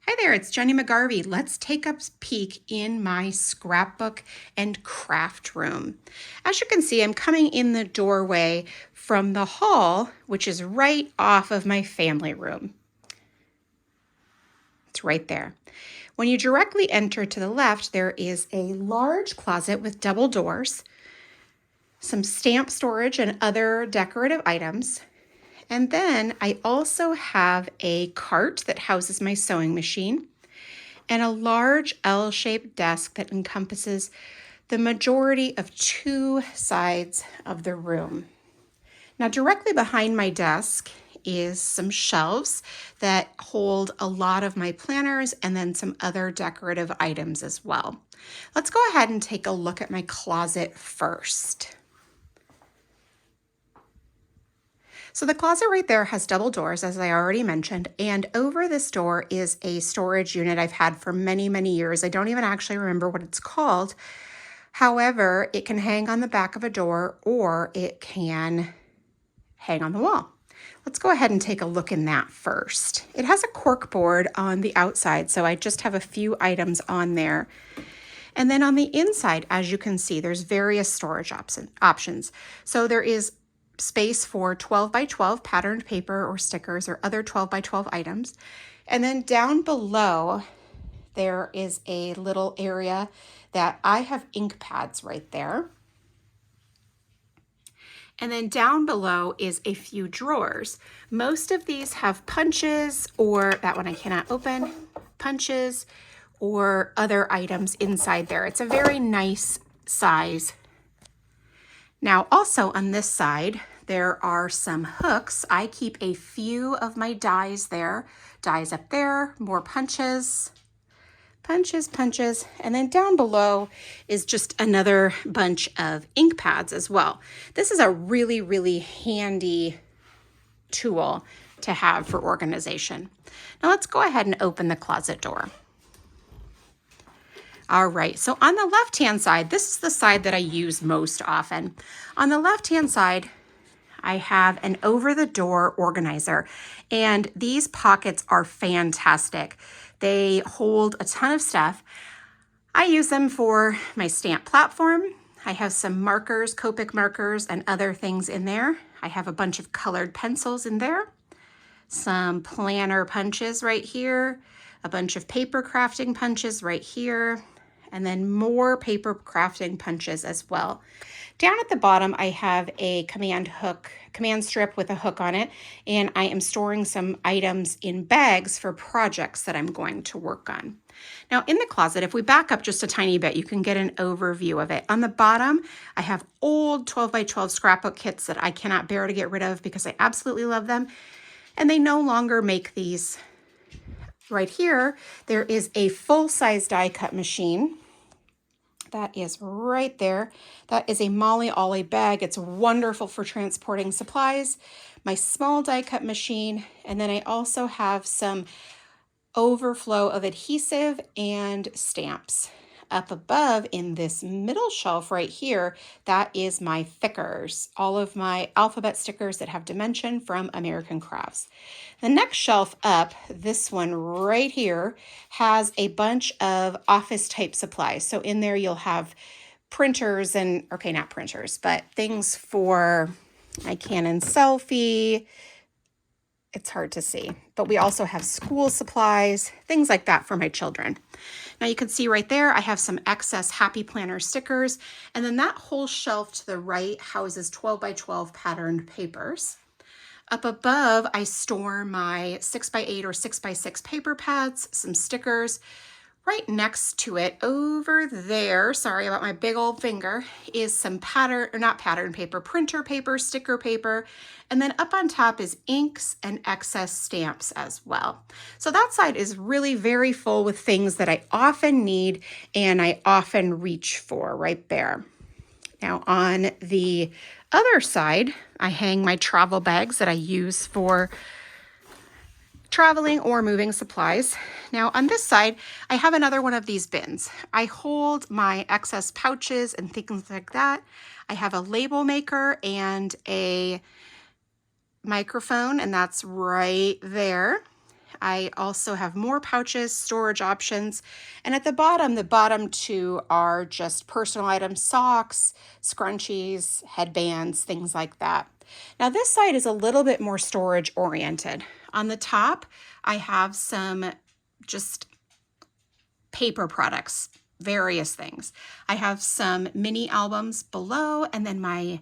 Hi there, it's Jenny McGarvey. Let's take a peek in my scrapbook and craft room. As you can see, I'm coming in the doorway from the hall, which is right off of my family room. It's right there. When you directly enter to the left, there is a large closet with double doors, some stamp storage and other decorative items. And then I also have a cart that houses my sewing machine and a large L-shaped desk that encompasses the majority of two sides of the room. Now, directly behind my desk is some shelves that hold a lot of my planners and then some other decorative items as well. Let's go ahead and take a look at my closet first. So the closet right there has double doors, as I already mentioned, and over this door is a storage unit I've had for many, many years. I don't even actually remember what it's called. However, it can hang on the back of a door or it can hang on the wall. Let's go ahead and take a look in that first. It has a cork board on the outside, so I just have a few items on there. And then on the inside, as you can see, there's various storage options. So there is space for 12 by 12 patterned paper or stickers or other 12 by 12 items. And then down below, there is a little area that I have ink pads right there. And then down below is a few drawers. Most of these have punches, or that one I cannot open, punches or other items inside there. It's a very nice size. Now, also on this side, there are some hooks. I keep a few of my dies there. Dies up there, more punches, punches, and then down below is just another bunch of ink pads as well. This is a really, really handy tool to have for organization. Now let's go ahead and open the closet door. All right, so on the left-hand side, this is the side that I use most often. On the left-hand side, I have an over-the-door organizer, and these pockets are fantastic. They hold a ton of stuff. I use them for my stamp platform. I have some markers, Copic markers, and other things in there. I have a bunch of colored pencils in there, some planner punches right here, a bunch of paper crafting punches right here, and then more paper crafting punches as well. Down at the bottom, I have a command strip with a hook on it, and I am storing some items in bags for projects that I'm going to work on. Now in the closet, if we back up just a tiny bit, you can get an overview of it. On the bottom, I have old 12 by 12 scrapbook kits that I cannot bear to get rid of because I absolutely love them, and they no longer make these. Right here, there is a full-size die cut machine. That is right there. That is a Molly Ollie bag. It's wonderful for transporting supplies. My small die cut machine, and then I also have some overflow of adhesive and stamps. Up above in this middle shelf right here, that is my thickers, all of my alphabet stickers that have dimension from American Crafts. The next shelf up, this one right here, has a bunch of office type supplies. So in there you'll have printers and, okay, not printers, but things for my Canon selfie. It's hard to see, but we also have school supplies, things like that for my children. Now you can see right there, I have some excess Happy Planner stickers, and then that whole shelf to the right houses 12 by 12 patterned papers. Up above, I store my 6 by 8 or 6 by 6 paper pads, some stickers. Right next to it, over there, sorry about my big old finger, is some printer paper, sticker paper, and then up on top is inks and excess stamps as well. So that side is really very full with things that I often need and I often reach for right there. Now on the other side, I hang my travel bags that I use for traveling or moving supplies. Now on this side, I have another one of these bins. I hold my excess pouches and things like that. I have a label maker and a microphone, and that's right there. I also have more pouches, storage options. And at the bottom two are just personal items, socks, scrunchies, headbands, things like that. Now this side is a little bit more storage oriented. On the top, I have some just paper products, various things. I have some mini albums below, and then my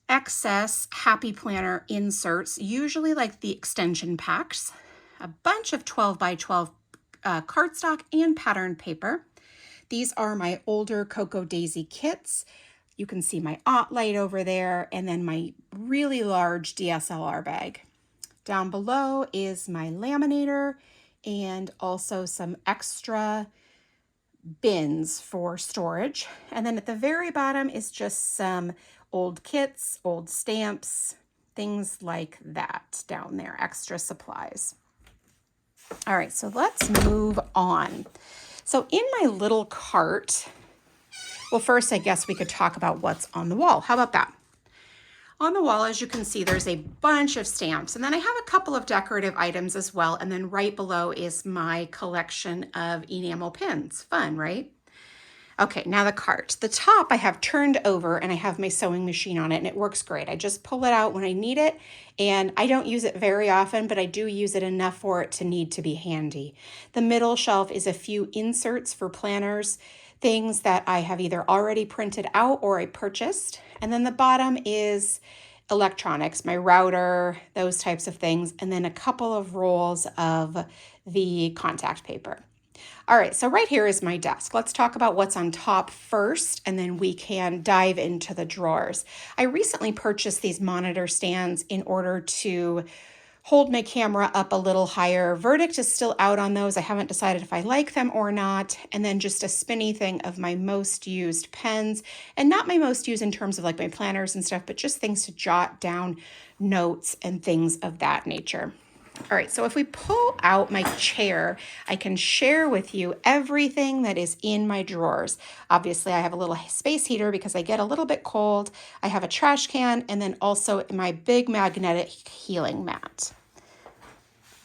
excess Happy Planner inserts, usually like the extension packs, a bunch of 12 by 12 cardstock and patterned paper. These are my older Cocoa Daisy kits. You can see my light over there, and then my really large DSLR bag. Down below is my laminator and also some extra bins for storage. And then at the very bottom is just some old kits, old stamps, things like that down there, extra supplies. All right, so let's move on. So in my little cart, well, first I guess we could talk about what's on the wall. How about that? On the wall, as you can see, there's a bunch of stamps, and then I have a couple of decorative items as well, and then right below is my collection of enamel pins. Fun, right? Okay, now the cart. The top I have turned over, and I have my sewing machine on it, and it works great. I just pull it out when I need it, and I don't use it very often, but I do use it enough for it to need to be handy. The middle shelf is a few inserts for planners, things that I have either already printed out or I purchased. And then the bottom is electronics, my router, those types of things, and then a couple of rolls of the contact paper. All right, so right here is my desk. Let's talk about what's on top first, and then we can dive into the drawers. I recently purchased these monitor stands in order to hold my camera up a little higher. Verdict is still out on those. I haven't decided if I like them or not. And then just a spinny thing of my most used pens, and not my most used in terms of like my planners and stuff, but just things to jot down notes and things of that nature. All right, so if we pull out my chair, I can share with you everything that is in my drawers. Obviously, I have a little space heater because I get a little bit cold. I have a trash can, and then also my big magnetic healing mat.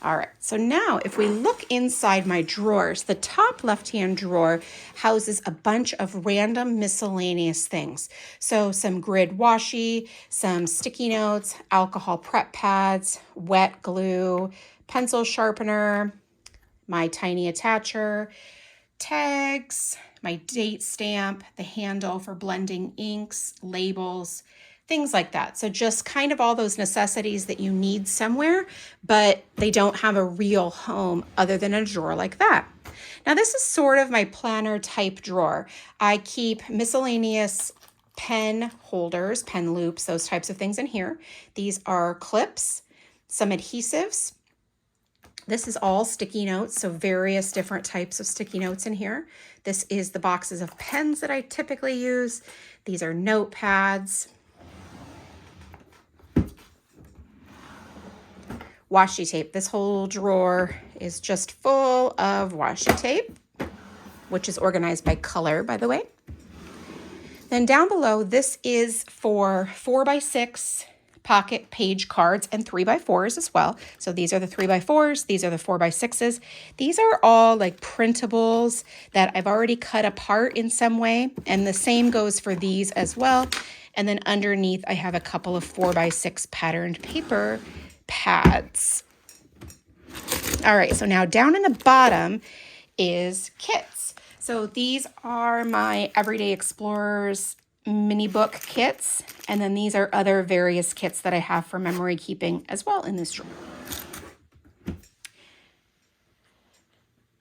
All right, so now if we look inside my drawers, the top left-hand drawer houses a bunch of random miscellaneous things. So some grid washi, some sticky notes, alcohol prep pads, wet glue, pencil sharpener, my tiny attacher, tags, my date stamp, the handle for blending inks, labels, things like that. So just kind of all those necessities that you need somewhere, but they don't have a real home other than a drawer like that. Now this is sort of my planner type drawer. I keep miscellaneous pen holders, pen loops, those types of things in here. These are clips, some adhesives. This is all sticky notes, so various different types of sticky notes in here. This is the boxes of pens that I typically use. These are notepads. Washi tape. This whole drawer is just full of washi tape, which is organized by color, by the way. Then down below, this is for 4x6 pocket page cards and 3x4s as well. So these are the 3x4s, these are the 4x6s. These are all like printables that I've already cut apart in some way, and the same goes for these as well. And then underneath, I have a couple of 4x6 patterned paper pads. All right, so now down in the bottom is kits. So these are my Everyday Explorers mini book kits, and then these are other various kits that I have for memory keeping as well in this drawer.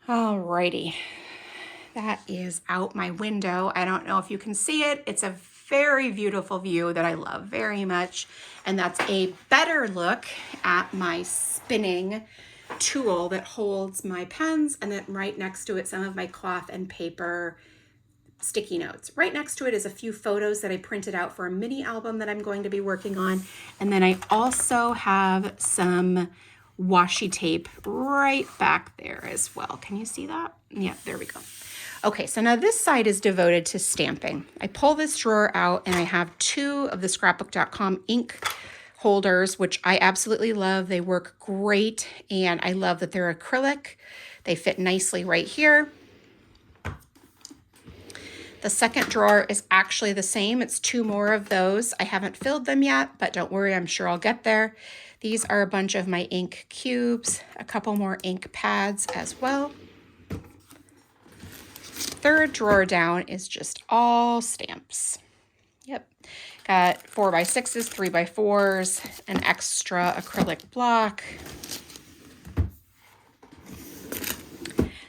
All righty, that is out my window. I don't know if you can see it. It's a very beautiful view that I love very much. And that's a better look at my spinning tool that holds my pens, and then right next to it, some of my cloth and paper sticky notes. Right next to it is a few photos that I printed out for a mini album that I'm going to be working on. And then I also have some washi tape right back there as well. Can you see that? Yeah, there we go. Okay, so now this side is devoted to stamping. I pull this drawer out and I have two of the scrapbook.com ink holders, which I absolutely love. They work great, and I love that they're acrylic. They fit nicely right here. The second drawer is actually the same. It's 2 more of those. I haven't filled them yet, but don't worry, I'm sure I'll get there. These are a bunch of my ink cubes, a couple more ink pads as well. Third drawer down is just all stamps. Yep. Got 4x6s, 3x4s, an extra acrylic block.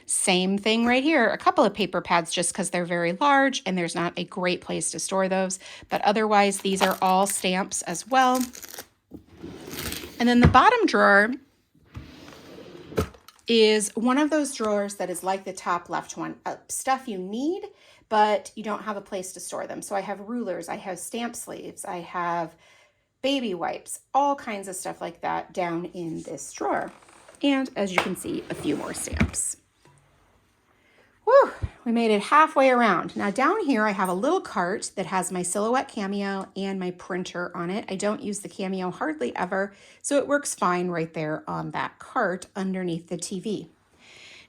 Same thing right here. A couple of paper pads just because they're very large and there's not a great place to store those. But otherwise, these are all stamps as well. And then the bottom drawer is one of those drawers that is like the top left one. Stuff you need, but you don't have a place to store them. So I have rulers, I have stamp sleeves, I have baby wipes, all kinds of stuff like that down in this drawer. And as you can see, a few more stamps. Whew, we made it halfway around. Now down here, I have a little cart that has my Silhouette Cameo and my printer on it. I don't use the Cameo hardly ever, so it works fine right there on that cart underneath the TV.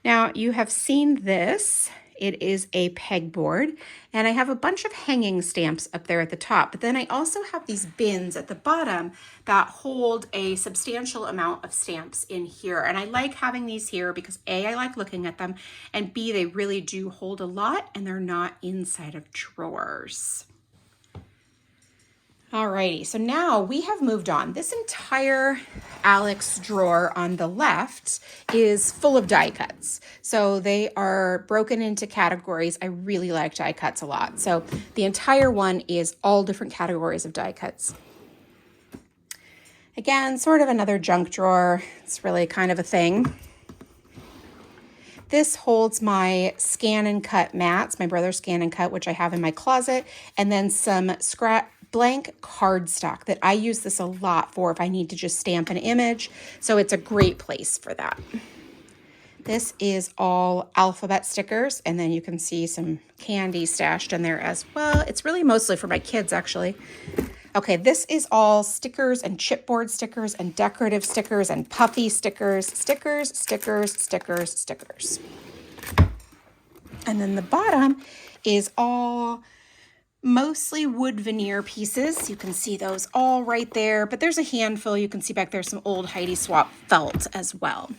Now you have seen this. It is a pegboard, and I have a bunch of hanging stamps up there at the top, but then I also have these bins at the bottom that hold a substantial amount of stamps in here. And I like having these here because A, I like looking at them, and B, they really do hold a lot and they're not inside of drawers. Alrighty, so now we have moved on. This entire Alex drawer on the left is full of die cuts. So they are broken into categories. I really like die cuts a lot. So the entire one is all different categories of die cuts. Again, sort of another junk drawer. It's really kind of a thing. This holds my scan and cut mats, my brother's scan and cut, which I have in my closet, and then some blank cardstock that I use this a lot for if I need to just stamp an image. So it's a great place for that. This is all alphabet stickers, and then you can see some candy stashed in there as well. It's really mostly for my kids, actually. Okay, this is all stickers and chipboard stickers and decorative stickers and puffy stickers, stickers, stickers, stickers, stickers. And then the bottom is all mostly wood veneer pieces. You can see those all right there, but there's a handful. You can see back there some old Heidi Swapp felt as well.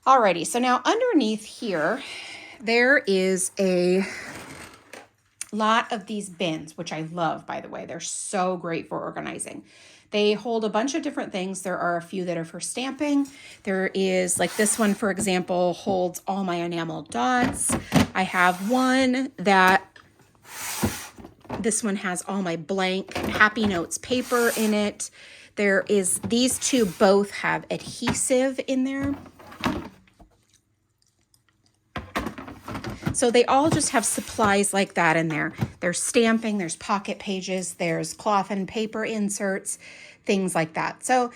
Alrighty, so now underneath here, there is a lot of these bins, which I love, by the way. They're so great for organizing. They hold a bunch of different things. There are a few that are for stamping. There is, like this one, for example, holds all my enamel dots. I have one that this one has all my blank Happy Notes paper in it. There is, these two both have adhesive in there. So they all just have supplies like that in there. There's stamping, there's pocket pages, there's cloth and paper inserts, things like that. So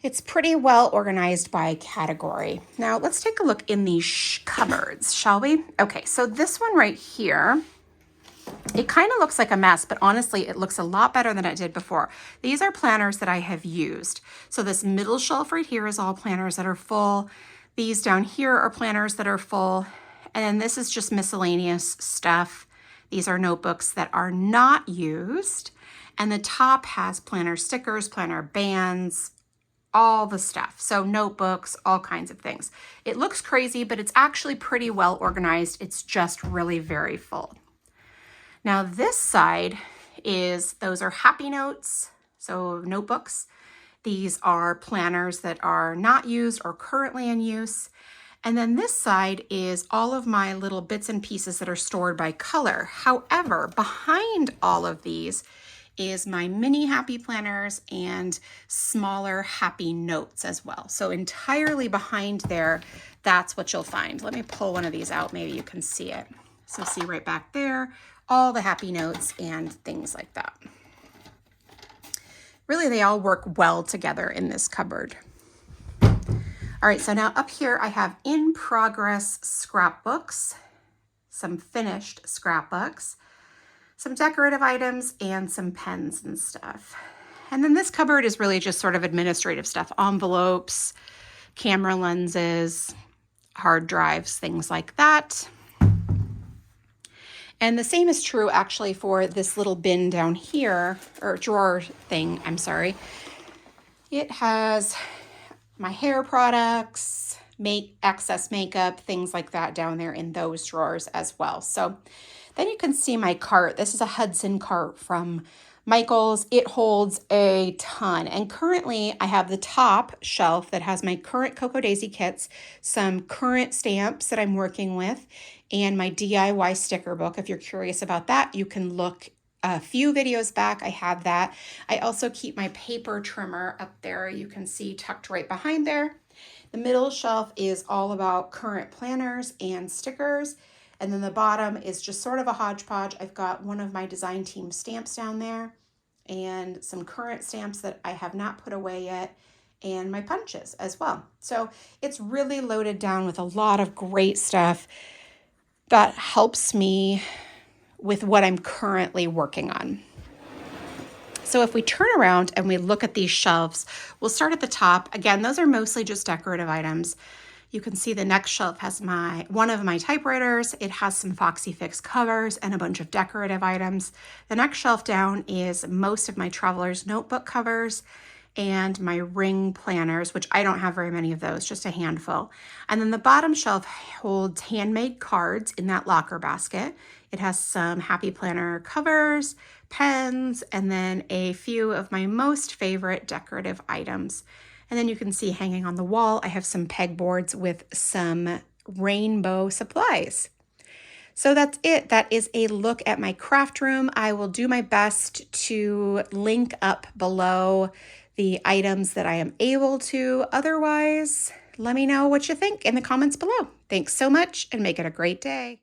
it's pretty well organized by category. Now let's take a look in these cupboards, shall we? Okay, so this one right here, it kind of looks like a mess, but honestly, it looks a lot better than it did before. These are planners that I have used. So this middle shelf right here is all planners that are full. These down here are planners that are full. And then this is just miscellaneous stuff. These are notebooks that are not used. And the top has planner stickers, planner bands, all the stuff. So notebooks, all kinds of things. It looks crazy, but it's actually pretty well organized. It's just really very full. Now this side is, those are Happy Notes, so notebooks. These are planners that are not used or currently in use. And then this side is all of my little bits and pieces that are stored by color. However, behind all of these is my mini happy planners and smaller happy notes as well. So entirely behind there, that's what you'll find. Let me pull one of these out, maybe you can see it. So see right back there, all the happy notes and things like that. Really, they all work well together in this cupboard. All right, so now up here I have in progress scrapbooks, some finished scrapbooks, some decorative items, and some pens and stuff. And then this cupboard is really just sort of administrative stuff, envelopes, camera lenses, hard drives, things like that. And the same is true actually for this little bin down here, or drawer thing, I'm sorry. It has my hair products, excess makeup, things like that down there in those drawers as well. So then you can see my cart. This is a Hudson Cart from Michael's. It holds a ton. And currently I have the top shelf that has my current Cocoa Daisy kits, some current stamps that I'm working with, and my DIY sticker book. If you're curious about that, you can look a few videos back. I have that. I also keep my paper trimmer up there. You can see tucked right behind there. The middle shelf is all about current planners and stickers. And then the bottom is just sort of a hodgepodge. I've got one of my design team stamps down there and some current stamps that I have not put away yet, and my punches as well. So it's really loaded down with a lot of great stuff that helps me with what I'm currently working on. So if we turn around and we look at these shelves, we'll start at the top. Again, those are mostly just decorative items. You can see the next shelf has one of my typewriters. It has some Foxy Fix covers and a bunch of decorative items. The next shelf down is most of my Traveler's Notebook covers and my ring planners, which I don't have very many of those, just a handful. And then the bottom shelf holds handmade cards in that locker basket. It has some Happy Planner covers, pens, and then a few of my most favorite decorative items. And then you can see hanging on the wall, I have some pegboards with some rainbow supplies. So that's it. That is a look at my craft room. I will do my best to link up below the items that I am able to. Otherwise, let me know what you think in the comments below. Thanks so much and make it a great day.